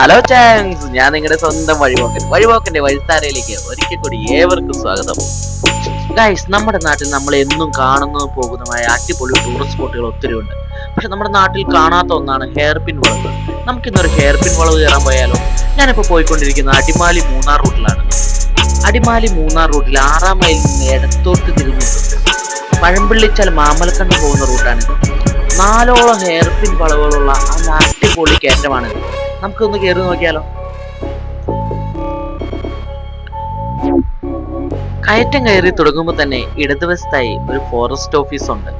Hello chunks, ഞാൻ നിങ്ങളുടെ സ്വന്തം വഴിപോക്കന്റെ വഴിത്താരയിലേക്ക് ഒരിക്കൽ കൂടി ഏവർക്കും സ്വാഗതം. ഗൈസ്, നമ്മുടെ നാട്ടിൽ നമ്മൾ എന്നും കാണുന്നതും പോകുന്നതുമായ അടിപൊളി ടൂറിസ്റ്റ് സ്പോട്ടുകൾ ഒത്തിരി ഉണ്ട്. പക്ഷെ നമ്മുടെ നാട്ടിൽ കാണാത്ത ഒന്നാണ് ഹെയർ പിൻ വളവ്. നമുക്കിന്നൊരു ഹെയർ പിൻ വളവ് കയറാൻ പോയാലോ? ഞാനിപ്പോൾ പോയിക്കൊണ്ടിരിക്കുന്ന അടിമാലി മൂന്നാർ റൂട്ടിലാണ്. അടിമാലി മൂന്നാർ റൂട്ടിൽ 6-ാം മൈലിൽ നിന്ന് ഇടത്തോട്ട് തിരിഞ്ഞിട്ടുണ്ട് പഴമ്പിള്ളിച്ചാൽ മാമലക്കണ്ടം പോകുന്ന റൂട്ടാണിത്. 4ഓളം ഹെയർ പിൻ വളവുകളുള്ള ആ അടിപൊളി കയറ്റമാണിത്. നമുക്കൊന്ന് കയറി നോക്കിയാലോ? കയറ്റം കയറി തുടങ്ങുമ്പോൾ തന്നെ ഇടതുവശത്തായി ഒരു ഫോറസ്റ്റ് ഓഫീസ് ഉണ്ട്.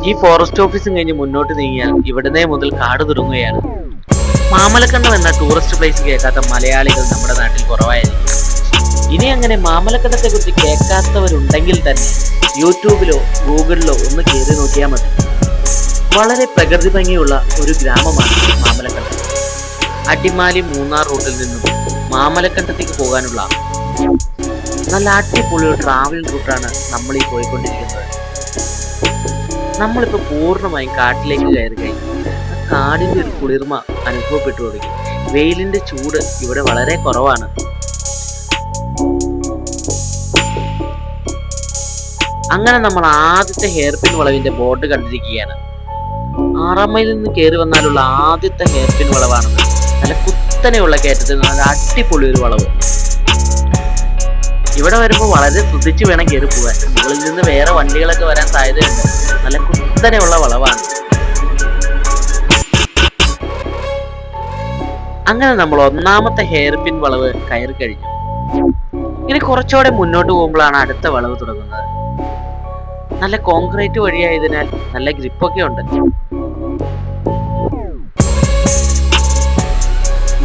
ഈ ഫോറസ്റ്റ് ഓഫീസും കഴിഞ്ഞ് മുന്നോട്ട് നീങ്ങിയാൽ ഇവിടുന്നേ മുതൽ കാട് തുടങ്ങുകയാണ്. മാമലക്കണ്ടം എന്ന ടൂറിസ്റ്റ് പ്ലേസ് കേൾക്കാത്ത മലയാളികൾ നമ്മുടെ നാട്ടിൽ കുറവായിരിക്കും. ഇനി അങ്ങനെ മാമലക്കണ്ടത്തെ കുറിച്ച് കേൾക്കാത്തവരുണ്ടെങ്കിൽ തന്നെ യൂട്യൂബിലോ ഗൂഗിളിലോ ഒന്ന് കയറി നോക്കിയാൽ മതി. വളരെ പ്രകൃതി ഭംഗിയുള്ള ഒരു ഗ്രാമമാണ് മാമലക്കണ്ടം. അടിമാലി മൂന്നാർ റൂട്ടിൽ നിന്നും മാമലക്കണ്ടത്തേക്ക് പോകാനുള്ള നല്ല അടിപൊളി ഒരു ട്രാവലിംഗ് റൂട്ടാണ് നമ്മൾ ഈ പോയിക്കൊണ്ടിരിക്കുന്നത്. നമ്മളിപ്പോൾ പൂർണ്ണമായും കാട്ടിലേക്ക് കയറി കഴിഞ്ഞു. കാടിന്റെ ഒരു കുളിർമ അനുഭവപ്പെട്ടു തുടങ്ങി. വെയിലിന്റെ ചൂട് ഇവിടെ വളരെ കുറവാണ്. അങ്ങനെ നമ്മൾ ആദ്യത്തെ ഹെയർ പിൻ വളവിന്റെ ബോർഡ് കണ്ടിരിക്കുകയാണ്. 6-ാം മൈലിൽ നിന്ന് കയറി വന്നാലുള്ള ആദ്യത്തെ ഹെയർ പിൻ വളവാണെന്ന്. നല്ല കുത്തനെയുള്ള കയറ്റത്തിൽ നല്ല അടിപൊളി ഒരു വളവ്. ഇവിടെ വരുമ്പോൾ വളരെ ശ്രദ്ധിച്ച് വേണം കയറി പോകാൻ. മുകളിൽ നിന്ന് വേറെ വണ്ടികളൊക്കെ വരാൻ സാധ്യതയുണ്ട്. നല്ല കുത്തനെയുള്ള വളവാണ്. അങ്ങനെ നമ്മൾ 1-ാമത്തെ ഹെയർ പിൻ വളവ് കയറി കഴിഞ്ഞു. ഇനി കുറച്ചുകൂടെ മുന്നോട്ട് പോകുമ്പോഴാണ് അടുത്ത വളവ് തുടങ്ങുന്നത്. നല്ല കോൺക്രീറ്റ് വഴിയായതിനാൽ നല്ല ഗ്രിപ്പൊക്കെ ഉണ്ട്.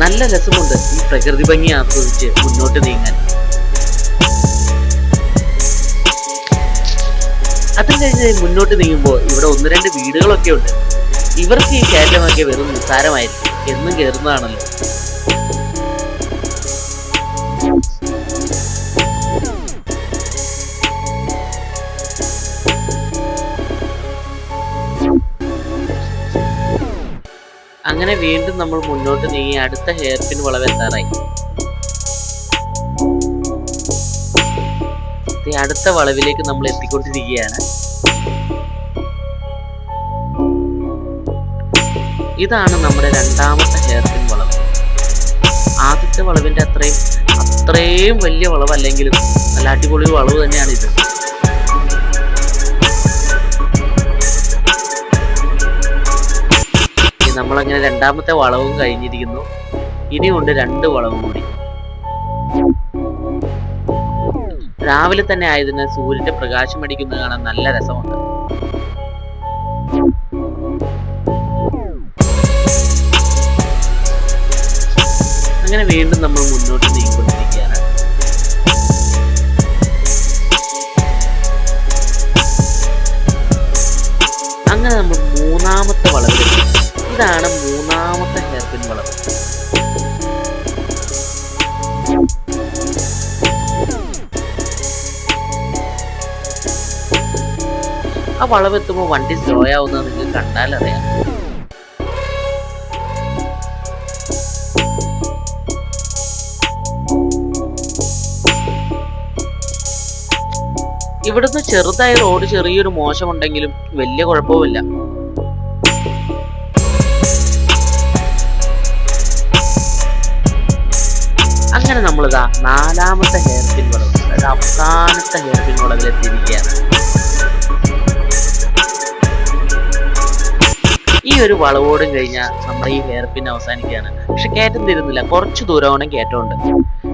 നല്ല രസമുണ്ട് ഈ പ്രകൃതി ഭംഗി ആസ്വദിച്ച് മുന്നോട്ട് നീങ്ങാൻ. അതും കഴിഞ്ഞ് മുന്നോട്ട് നീങ്ങുമ്പോൾ ഇവിടെ 1-2 വീടുകളൊക്കെ ഉണ്ട്. ഇവർക്ക് ഈ കയറ്റമൊക്കെ വെറും നിസ്സാരമായിരിക്കും. എന്നും കയറുന്നതാണല്ലോ. അങ്ങനെ വീണ്ടും നമ്മൾ മുന്നോട്ട് നീങ്ങി അടുത്ത ഹെയർ പിൻ വളവ് എത്താറായി. അടുത്ത വളവിലേക്ക് നമ്മൾ എത്തിക്കൊണ്ടിരിക്കുകയാണ്. ഇതാണ് നമ്മുടെ 2-ാമത്തെ ഹെയർ പിൻ വളവ്. ആദ്യത്തെ വളവിന്റെ അത്രയും വലിയ വളവല്ലെങ്കിലും നല്ല അടിപൊളി വളവ് തന്നെയാണ് ഇത്. നമ്മളങ്ങനെ 2-ാമത്തെ വളവും കഴിഞ്ഞിരിക്കുന്നു. ഇനിയുണ്ട് 2 വളവും കൂടി. രാവിലെ തന്നെ ആയതിനാൽ സൂര്യന്റെ പ്രകാശം അടിക്കുന്നത് കാണാൻ നല്ല രസമുണ്ട്. അങ്ങനെ വീണ്ടും നമ്മൾ മുന്നോട്ട് നീങ്ങിക്കൊണ്ടിരിക്കുകയാണ്. അങ്ങനെ നമ്മൾ 3-ാമത്തെ വളവിലെത്തി. ഇതാണ് 3-ാമത്തെ ഹെയർ പിൻ വളവ്. ആ വളവെത്തുമ്പോൾ വണ്ടി സ്ലോ ആവുന്നത് നിങ്ങൾക്ക് കണ്ടാലറിയാം. ഇവിടുന്ന് ചെറുതായ റോഡ് ചെറിയൊരു മോശമുണ്ടെങ്കിലും വലിയ കുഴപ്പവുമില്ല. അങ്ങനെ നമ്മളിതാ 4-ാമത്തെ ഹെയർ പിൻ വളവ്, അതായത് അവസാനത്തെ ഹെയർ പിൻ വളവിലെത്തിയിരിക്കുകയാണ്. ഈ ഒരു വളവോടും കഴിഞ്ഞാൽ നമ്മുടെ ഈ ഹെയർ പിൻ അവസാനിക്കുകയാണ്. പക്ഷെ കയറ്റം തീരുന്നില്ല. കുറച്ച് ദൂരമാണ് കയറ്റമുണ്ട്.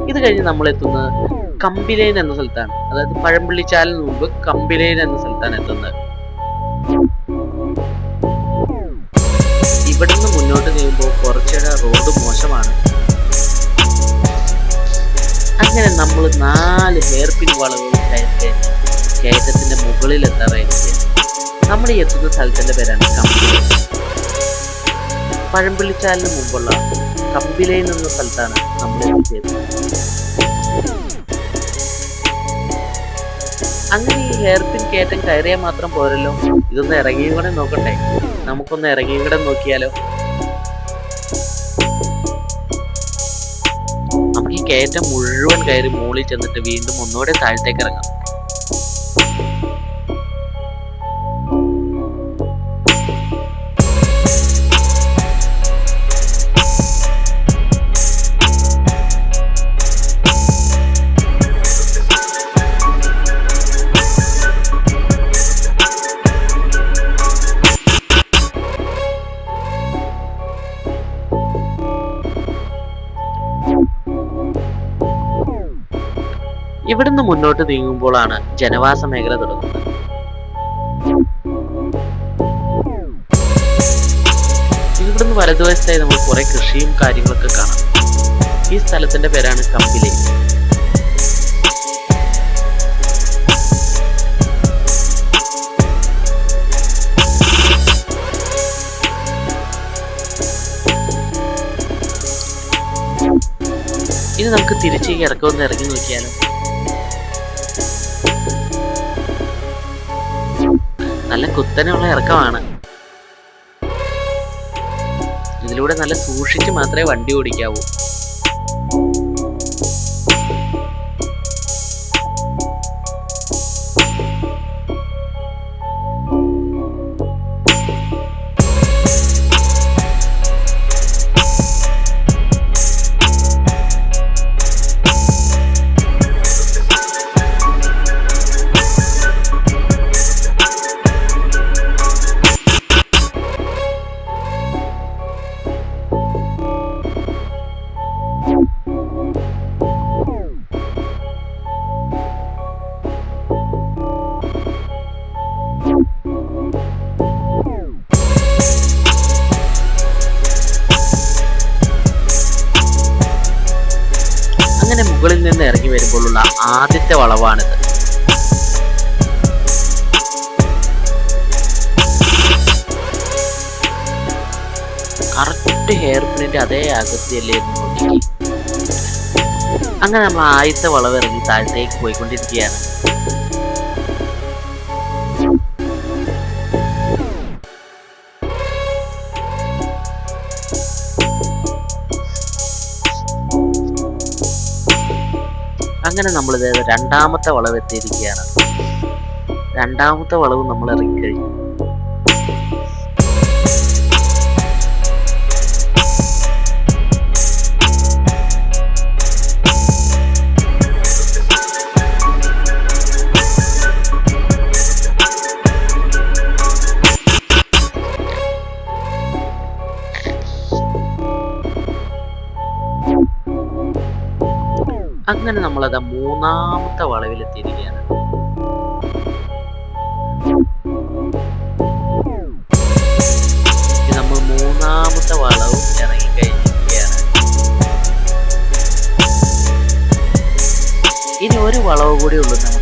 ഇത് കഴിഞ്ഞ് നമ്മൾ എത്തുന്നത് കമ്പിലൈൻ എന്ന സ്ഥലത്താണ്. അതായത് പഴമ്പിള്ളിച്ചാലിന് മുമ്പ് കമ്പിലൈൻ എന്ന സ്ഥലത്താണ് എത്തുന്നത്. ഇവിടുന്ന് മുന്നോട്ട് നീങ്ങുമ്പോൾ കുറച്ചുകൂടെ റോഡ് മോശമാണ്. അങ്ങനെ നമ്മൾ 4 ഹെയർ പിൻ വളവുകൾ കയറ്റത്തിന്റെ മുകളിൽ എത്താറായിരിക്കും. നമ്മൾ ഈ എത്തുന്ന സ്ഥലത്തിന്റെ പേരാണ് കമ്പിലൈൻ. പഴമ്പിള്ളിച്ചാലിന് മുമ്പുള്ള കമ്പിലൈൻ എന്ന സ്ഥലത്താണ് നമ്മൾ എത്തിയത്. അങ്ങനെ ഈ ഹെയർ പിൻ കയറ്റം കയറിയാൽ മാത്രം പോരല്ലോ, ഇതൊന്ന് ഇറങ്ങിയും കൂടെ നോക്കട്ടെ. നമുക്കൊന്ന് ഇറങ്ങിയും കൂടെ നോക്കിയാലോ. കയറ്റം മുഴുവൻ കയറി മുകളിൽ ചെന്നിട്ട് വീണ്ടും ഒന്നുകൂടെ താഴത്തേക്ക് ഇറങ്ങാം. ഇവിടുന്ന് മുന്നോട്ട് നീങ്ങുമ്പോഴാണ് ജനവാസ മേഖല തുടങ്ങുന്നത്. ഇവിടുന്ന് വലതുവശത്തായി നമ്മൾ കുറെ കൃഷിയും കാര്യങ്ങളൊക്കെ കാണാം. ഈ സ്ഥലത്തിന്റെ പേരാണ് കമ്പിലേ. ഇനി നമുക്ക് തിരിച്ചേക്ക് ഇറക്കമൊന്ന് ഇറങ്ങി നോക്കിയാലോ. നല്ല കുത്തനെയുള്ള ഇറക്കമാണ്. ഇതിലൂടെ നല്ല സൂക്ഷിച്ച് മാത്രമേ വണ്ടി ഓടിക്കാവൂ. മുകളിൽ നിന്ന് ഇറങ്ങി വരുമ്പോഴുള്ള ആദ്യത്തെ വളവാണിത്. കറക്റ്റ് ഹെയർ പിന്നിന്റെ അതേ ആകൃതിയല്ലേ നോക്കി. അങ്ങനെ നമ്മൾ ആദ്യത്തെ വളവ് ഇറങ്ങി താഴത്തേക്ക് പോയിക്കൊണ്ടിരിക്കുകയാണ്. അങ്ങനെ നമ്മൾ രണ്ടാമത്തെ വളവ് എത്തിയിരിക്കുകയാണ്. രണ്ടാമത്തെ വളവ് നമ്മൾ ഇറങ്ങിക്കഴിഞ്ഞു. അങ്ങനെ നമ്മളത് മൂന്നാമത്തെ വളവിലെത്തിയിരിക്കുകയാണ്. നമ്മൾ മൂന്നാമത്തെ വളവും ഇറങ്ങിക്കഴിഞ്ഞിരിക്കുകയാണ്. ഇനി ഒരു വളവ് കൂടി ഉള്ളൂ നമുക്ക്.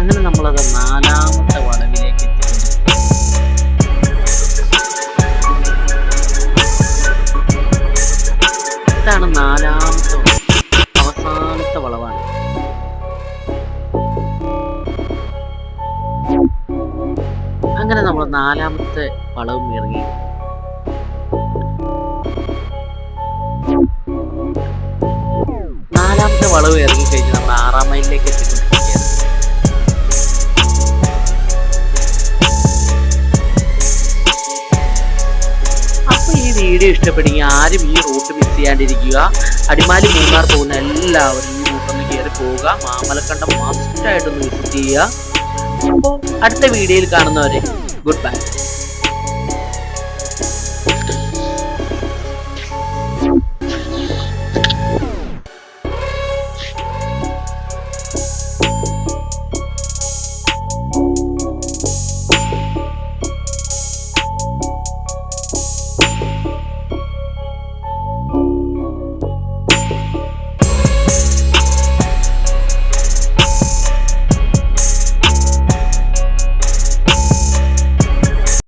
അങ്ങനെ നമ്മളത് നാലാമത്തെ വളവിലേക്ക് എത്തിക്കുന്നു. ഇതാണ് നാലാമത്തെ അവസാനത്തെ വളവാണ്. അങ്ങനെ നമ്മൾ നാലാമത്തെ വളവും ഇറങ്ങി. നാലാമത്തെ വളവ് ഇറങ്ങി കഴിഞ്ഞ് നമ്മൾ 6-ാം മൈലിലേക്ക് എത്തിക്കൊണ്ടിരിക്കുകയാണ്. അപ്പൊ ഈ വീഡിയോ ഇഷ്ടപ്പെടുമെങ്കിൽ ആരും ഈ റൂട്ട് മിസ് ചെയ്യാണ്ടിരിക്കുക. അടിമാലി മൂന്നാർ പോകുന്ന എല്ലാവരും ഈ റൂട്ടൊന്ന് കയറി പോവുക. മാമലക്കണ്ടം മസ്റ്റായിട്ടൊന്ന് വിസിറ്റ് ചെയ്യുക. അപ്പോൾ അടുത്ത വീഡിയോയിൽ കാണുന്നവരെ ഗുഡ് ബൈ.